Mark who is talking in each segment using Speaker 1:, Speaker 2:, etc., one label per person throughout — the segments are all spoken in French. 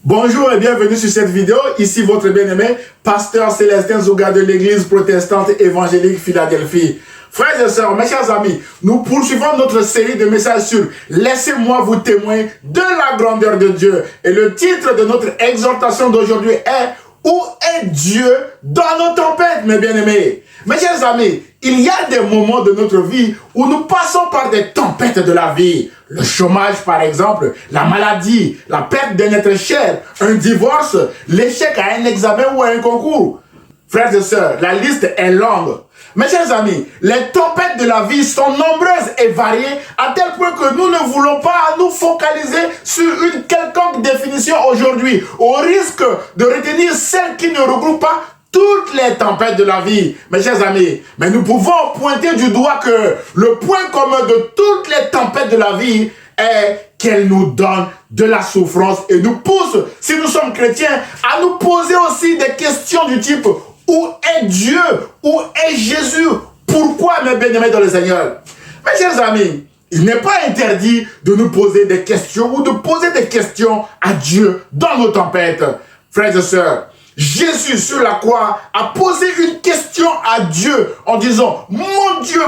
Speaker 1: Bonjour et bienvenue sur cette vidéo. Ici votre bien-aimé, pasteur Célestin Zouga de l'église protestante évangélique Philadelphie. Frères et sœurs, mes chers amis, nous poursuivons notre série de messages sur « Laissez-moi vous témoigner de la grandeur de Dieu ». Et le titre de notre exhortation d'aujourd'hui est « Où est Dieu dans nos tempêtes, mes bien-aimés ?» Mes chers amis, il y a des moments de notre vie où nous passons par des tempêtes de la vie. Le chômage, par exemple, la maladie, la perte d'un être cher, un divorce, l'échec à un examen ou à un concours. Frères et sœurs, la liste est longue. Mes chers amis, les tempêtes de la vie sont nombreuses et variées à tel point que nous ne voulons pas nous focaliser sur une quelconque définition aujourd'hui, au risque de retenir celle qui ne regroupe pas toutes les tempêtes de la vie, mes chers amis. Mais nous pouvons pointer du doigt que le point commun de toutes les tempêtes de la vie est qu'elles nous donnent de la souffrance et nous poussent, si nous sommes chrétiens, à nous poser aussi des questions du type « Où est Dieu? Où est Jésus? Pourquoi, mes bien-aimés dans le Seigneur ?» Mes chers amis, il n'est pas interdit de nous poser des questions ou de poser des questions à Dieu dans nos tempêtes. Frères et sœurs, Jésus sur la croix a posé une question à Dieu en disant « Mon Dieu,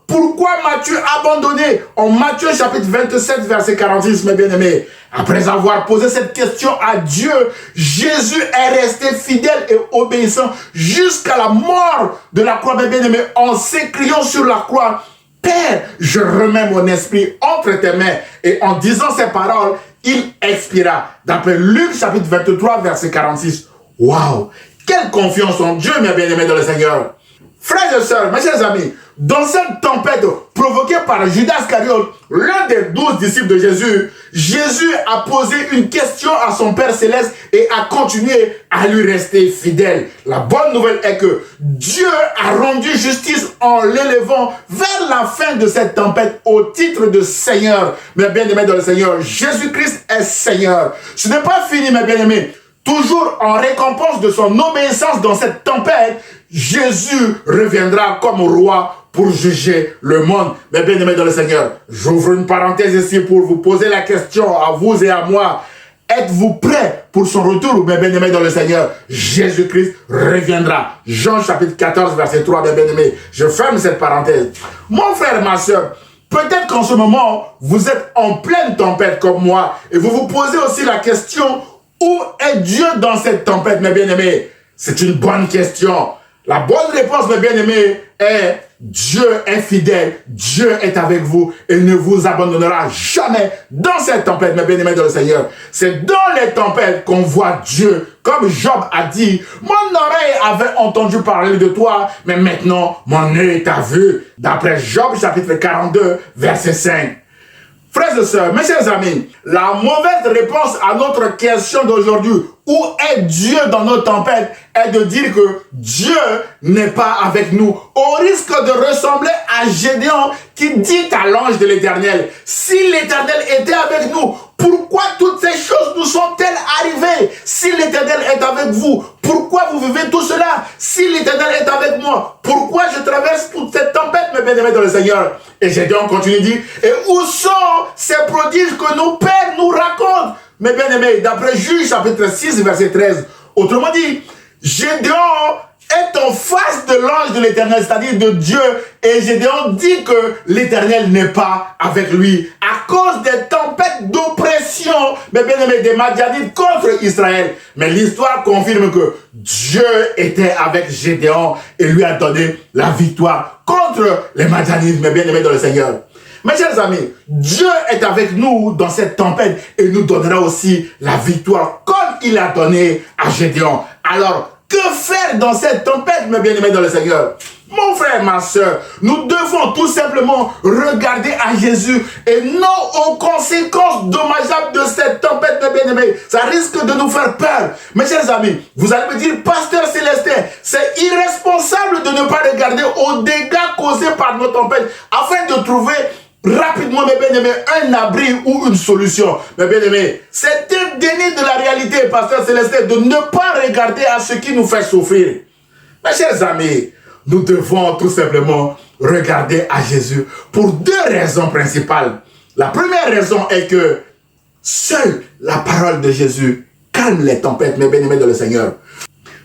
Speaker 1: pourquoi m'as-tu abandonné ?» En Matthieu chapitre 27 verset 46, mes bien-aimés. Après avoir posé cette question à Dieu, Jésus est resté fidèle et obéissant jusqu'à la mort de la croix, mes bien-aimés, en s'écriant sur la croix « Père, je remets mon esprit entre tes mains. » Et en disant ces paroles, il expira. D'après Luc chapitre 23 verset 46. Waouh! Quelle confiance en Dieu, mes bien-aimés dans le Seigneur! Frères et sœurs, mes chers amis, dans cette tempête provoquée par Judas Iscariote, l'un des 12 disciples de Jésus, Jésus a posé une question à son Père Céleste et a continué à lui rester fidèle. La bonne nouvelle est que Dieu a rendu justice en l'élevant vers la fin de cette tempête au titre de Seigneur. Mes bien-aimés dans le Seigneur, Jésus-Christ est Seigneur. Ce n'est pas fini, mes bien-aimés. Toujours en récompense de son obéissance dans cette tempête, Jésus reviendra comme roi pour juger le monde. Mes bien-aimés dans le Seigneur, j'ouvre une parenthèse ici pour vous poser la question à vous et à moi. Êtes-vous prêts pour son retour, mes bien-aimés dans le Seigneur? Jésus-Christ reviendra. Jean chapitre 14, verset 3, mes bien-aimés. Je ferme cette parenthèse. Mon frère, ma soeur, peut-être qu'en ce moment, vous êtes en pleine tempête comme moi et vous vous posez aussi la question: où est Dieu dans cette tempête, mes bien-aimés? C'est une bonne question. La bonne réponse, mes bien-aimés, est Dieu est fidèle, Dieu est avec vous et ne vous abandonnera jamais dans cette tempête, mes bien-aimés dans le Seigneur. C'est dans les tempêtes qu'on voit Dieu. Comme Job a dit, mon oreille avait entendu parler de toi, mais maintenant mon œil t'a vu. D'après Job chapitre 42, verset 5. Frères et sœurs, mes chers amis, la mauvaise réponse à notre question d'aujourd'hui, où est Dieu dans nos tempêtes, est de dire que Dieu n'est pas avec nous, au risque de ressembler à Gédéon qui dit à l'ange de l'Éternel: si l'Éternel était avec nous, pourquoi toutes ces choses nous sont-elles arrivées? Si l'Éternel est avec vous, pourquoi vous vivez tout cela? Si l'Éternel est avec moi, pourquoi je traverse toute cette tempête, mes bien-aimés dans le Seigneur? Et Gédéon continue de dire: et où sont ces prodiges que nos pères nous racontent? Mes bien-aimés, d'après Juge chapitre 6, verset 13, autrement dit, Gédéon est en face de l'ange de l'Éternel, c'est-à-dire de Dieu, et Gédéon dit que l'Éternel n'est pas avec lui à cause des tempêtes d'oppression, mais bien aimé, des Madianites contre Israël. Mais l'histoire confirme que Dieu était avec Gédéon et lui a donné la victoire contre les Madianites, mais bien aimé dans le Seigneur. Mes chers amis, Dieu est avec nous dans cette tempête et nous donnera aussi la victoire comme il a donné à Gédéon. Alors, que faire dans cette tempête, mes bien-aimés dans le Seigneur? Mon frère, ma soeur, nous devons tout simplement regarder à Jésus et non aux conséquences dommageables de cette tempête, mes bien-aimés. Ça risque de nous faire peur. Mes chers amis, vous allez me dire, pasteur Célestin, c'est irresponsable de ne pas regarder aux dégâts causés par nos tempêtes afin de trouver rapidement, mes bien-aimés, un abri ou une solution. Mes bien-aimés, c'est un déni de la réalité, pasteur Célestin, de ne pas regarder à ce qui nous fait souffrir. Mes chers amis, nous devons tout simplement regarder à Jésus pour deux raisons principales. La première raison est que seule la parole de Jésus calme les tempêtes, mes bien-aimés dans le Seigneur.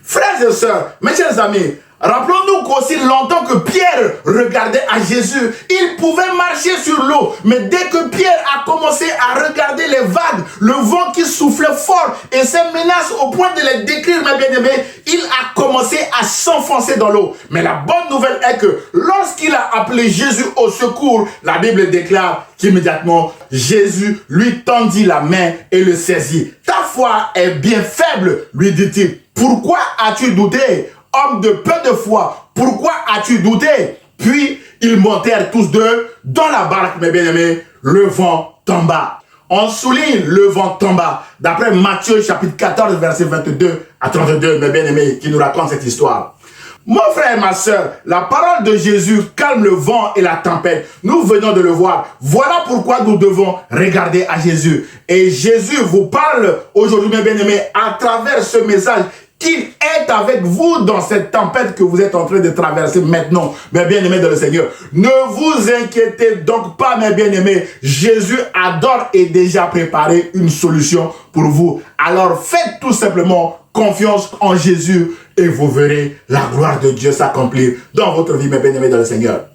Speaker 1: Frères et sœurs, mes chers amis, rappelons-nous qu'aussi longtemps que Pierre regardait à Jésus, il pouvait marcher sur l'eau. Mais dès que Pierre a commencé à regarder les vagues, le vent qui soufflait fort et ses menaces au point de les décrire, mes bien-aimés, il a commencé à s'enfoncer dans l'eau. Mais la bonne nouvelle est que lorsqu'il a appelé Jésus au secours, la Bible déclare qu'immédiatement, Jésus lui tendit la main et le saisit. Ta foi est bien faible, lui dit-il. Pourquoi as-tu douté? Homme de peu de foi, pourquoi as-tu douté? Puis ils montèrent tous deux dans la barque, mes bien-aimés. Le vent tomba. On souligne le vent tomba. D'après Matthieu chapitre 14, verset 22 à 32, mes bien-aimés, qui nous raconte cette histoire. Mon frère et ma soeur, la parole de Jésus calme le vent et la tempête. Nous venons de le voir. Voilà pourquoi nous devons regarder à Jésus. Et Jésus vous parle aujourd'hui, mes bien-aimés, à travers ce message qu'il est avec vous dans cette tempête que vous êtes en train de traverser maintenant, mes bien-aimés dans le Seigneur. Ne vous inquiétez donc pas, mes bien-aimés. Jésus a d'ores et déjà préparé une solution pour vous. Alors faites tout simplement confiance en Jésus et vous verrez la gloire de Dieu s'accomplir dans votre vie, mes bien-aimés dans le Seigneur.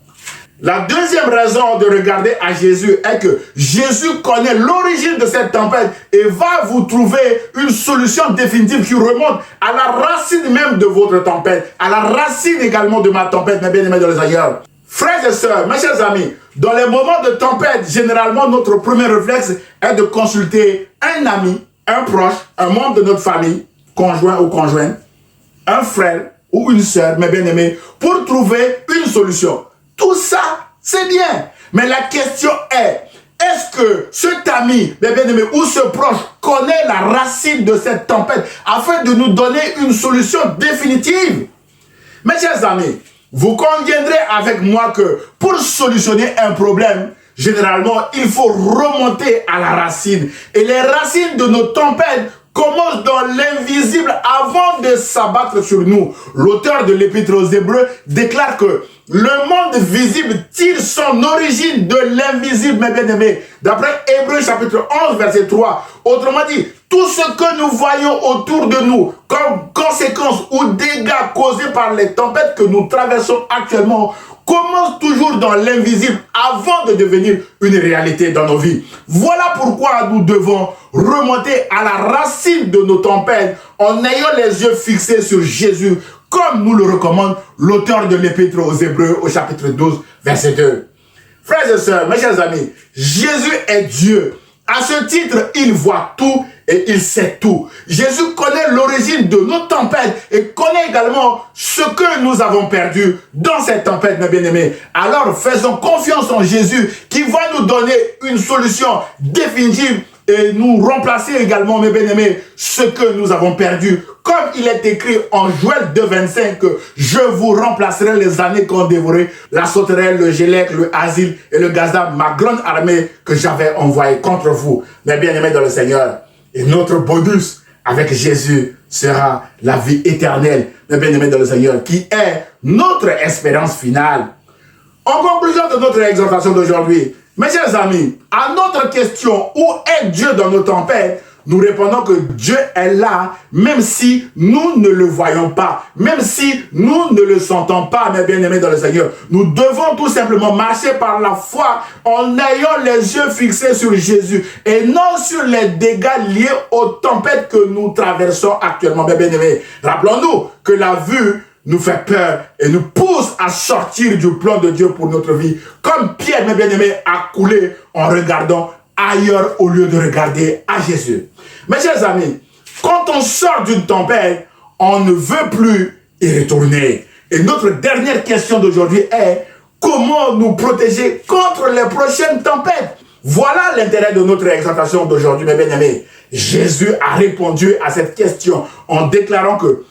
Speaker 1: La deuxième raison de regarder à Jésus est que Jésus connaît l'origine de cette tempête et va vous trouver une solution définitive qui remonte à la racine même de votre tempête, à la racine également de ma tempête, mes bien-aimés dans le Seigneur. Frères et sœurs, mes chers amis, dans les moments de tempête, généralement, notre premier réflexe est de consulter un ami, un proche, un membre de notre famille, conjoint ou conjointe, un frère ou une sœur, mes bien-aimés, pour trouver une solution. Tout ça, c'est bien. Mais la question est-ce que cet ami, mes bien-aimés, ou ce proche connaît la racine de cette tempête afin de nous donner une solution définitive? Mes chers amis, vous conviendrez avec moi que pour solutionner un problème, généralement, il faut remonter à la racine. Et les racines de nos tempêtes commencent dans l'invisible avant de s'abattre sur nous. L'auteur de l'Épître aux Hébreux déclare que le monde visible tire son origine de l'invisible, mes bien-aimés. D'après Hébreux chapitre 11, verset 3. Autrement dit, tout ce que nous voyons autour de nous comme conséquences ou dégâts causés par les tempêtes que nous traversons actuellement commence toujours dans l'invisible avant de devenir une réalité dans nos vies. Voilà pourquoi nous devons remonter à la racine de nos tempêtes en ayant les yeux fixés sur Jésus, comme nous le recommande l'auteur de l'Épître aux Hébreux au chapitre 12, verset 2. Frères et sœurs, mes chers amis, Jésus est Dieu. À ce titre, il voit tout et il sait tout. Jésus connaît l'origine de nos tempêtes et connaît également ce que nous avons perdu dans cette tempête, mes bien-aimés. Alors, faisons confiance en Jésus qui va nous donner une solution définitive et nous remplacer également, mes bien-aimés, ce que nous avons perdu. Comme il est écrit en Joël 2,25 que je vous remplacerai les années qu'ont dévoré la sauterelle, le gélec, le asile et le gazam, ma grande armée que j'avais envoyée contre vous, mes bien-aimés dans le Seigneur. Et notre bonus avec Jésus sera la vie éternelle, mes bien-aimés dans le Seigneur, qui est notre espérance finale. En conclusion de notre exhortation d'aujourd'hui, mes chers amis, à notre question, où est Dieu dans nos tempêtes? Nous répondons que Dieu est là, même si nous ne le voyons pas, même si nous ne le sentons pas, mes bien-aimés dans le Seigneur. Nous devons tout simplement marcher par la foi en ayant les yeux fixés sur Jésus et non sur les dégâts liés aux tempêtes que nous traversons actuellement, mes bien-aimés. Rappelons-nous que la vue nous fait peur et nous pousse à sortir du plan de Dieu pour notre vie. Comme Pierre, mes bien-aimés, a coulé en regardant ailleurs au lieu de regarder à Jésus. Mes chers amis, quand on sort d'une tempête, on ne veut plus y retourner. Et notre dernière question d'aujourd'hui est comment nous protéger contre les prochaines tempêtes? Voilà l'intérêt de notre exhortation d'aujourd'hui, mes bien-aimés. Jésus a répondu à cette question en déclarant que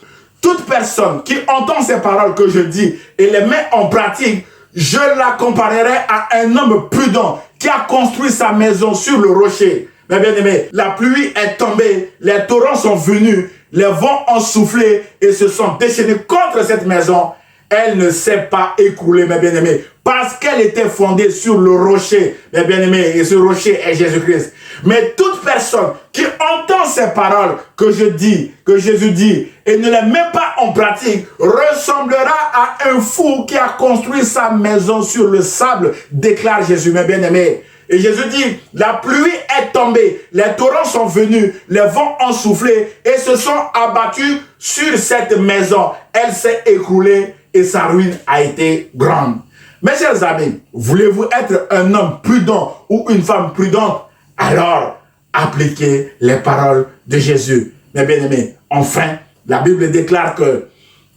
Speaker 1: toute personne qui entend ces paroles que je dis et les met en pratique, je la comparerai à un homme prudent qui a construit sa maison sur le rocher. Mes bien-aimés, la pluie est tombée, les torrents sont venus, les vents ont soufflé et se sont déchaînés contre cette maison. elle ne s'est pas écroulée, mes bien-aimés, parce qu'elle était fondée sur le rocher, mes bien-aimés, et ce rocher est Jésus-Christ. Mais toute personne qui entend ces paroles que je dis, que Jésus dit, et ne les met pas en pratique, ressemblera à un fou qui a construit sa maison sur le sable, déclare Jésus, mes bien-aimés. Et Jésus dit, la pluie est tombée, les torrents sont venus, les vents ont soufflé et se sont abattus sur cette maison. Elle s'est écroulée et sa ruine a été grande. Mes chers amis, voulez-vous être un homme prudent ou une femme prudente? Alors, appliquez les paroles de Jésus. Mes bien-aimés, enfin, la Bible déclare que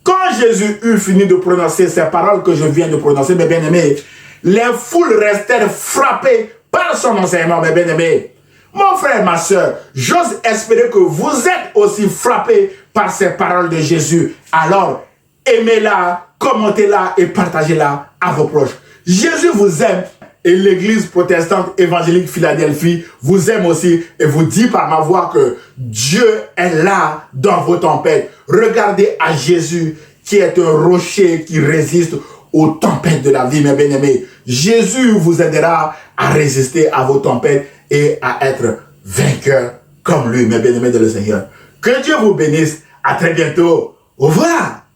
Speaker 1: quand Jésus eut fini de prononcer ces paroles que je viens de prononcer, mes bien-aimés, les foules restèrent frappées par son enseignement, mes bien-aimés. Mon frère, ma soeur, j'ose espérer que vous êtes aussi frappés par ces paroles de Jésus. Alors, aimez-la, commentez-la et partagez-la à vos proches. Jésus vous aime et l'église protestante évangélique Philadelphie vous aime aussi et vous dit par ma voix que Dieu est là dans vos tempêtes. Regardez à Jésus qui est un rocher qui résiste aux tempêtes de la vie, mes bien-aimés. Jésus vous aidera à résister à vos tempêtes et à être vainqueur comme lui, mes bien-aimés de le Seigneur. Que Dieu vous bénisse. À très bientôt. Au revoir.